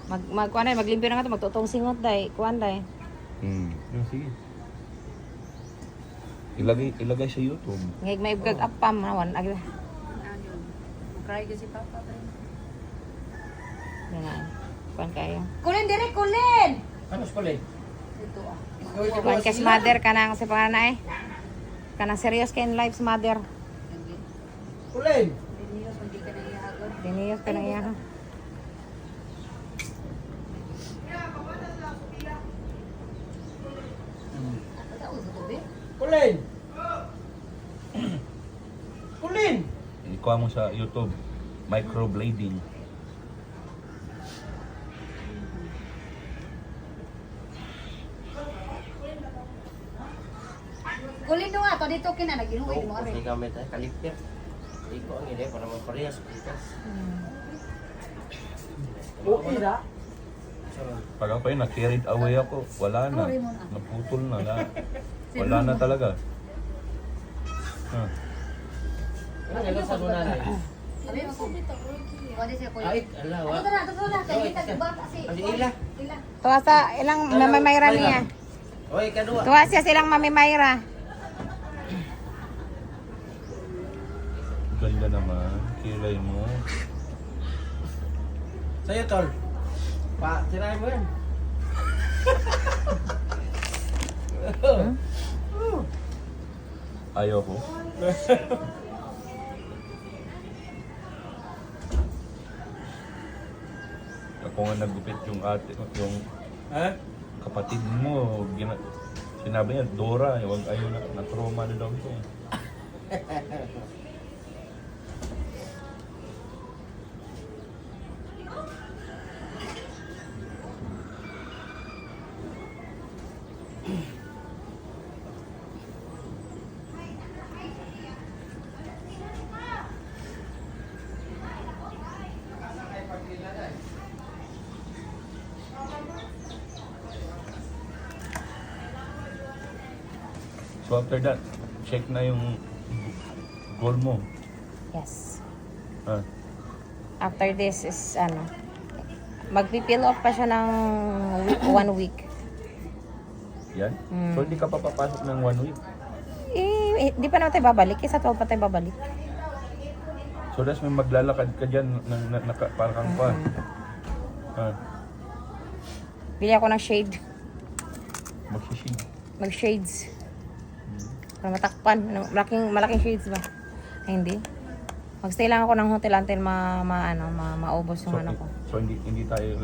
Kuan day, maglimpyo na nga to, magtutong singot day. Kuan day. Sige. Ilagay sa YouTube. Ngig may ibgag apam nawan. Agi. Cry kasi papa. Yan. Kuan kayo. Kulin dire, kulin. Ano kulin? Ito ah. Kuan kay mother kanang si panganay. Kanang serious kay in life si mother. Kulin! Diniyos, hindi ka na ihagod. Diniyos ka nang iya. Ako daw sa tubig. Kulin! Kulin! Ikuha mo sa YouTube. Microblading. Kulin do nga to dito kina naginuwi mo Kasi ari. gamit ay kalipir. Iko ang ide para magparehas. Okay ra. Pag ako yun, na-carried away ako. Wala na. Naputol na. Wala na talaga. Ano sa muna na? Abi mo ko dito. Wala siya kuya. Ay, ala wa. Ito na kay kita bata si. Adi ila. Ila. Tuwa sa ilang mamimayra niya. Oy, kadua. Tuwa siya silang mamimayra. Ganda naman. Kilay mo. Sa'yo, tol. Tirahin mo yan. Ayaw ko. Ako nga nagupit yung yung Ha? kapatid mo. Sinabi niya, Dora, huwag ayaw na trauma na daw ito. So after that, check na yung goal mo. Yes. Ah, After this is magpi-peel off pa siya ng 1 week. yan. So hindi ka pa papasok ng 1 week. Di pa naman tayo babalik. Isa 12 pa tayo babalik. So that's may maglalakad ka dyan para kang pa. Bili ako ng shade. Magsishig. Mag-shades. Para matakpan. Malaking shades ba? Ay, hindi. Magstay lang ako ng hotel until maubos yung So, ano ko. so hindi tayo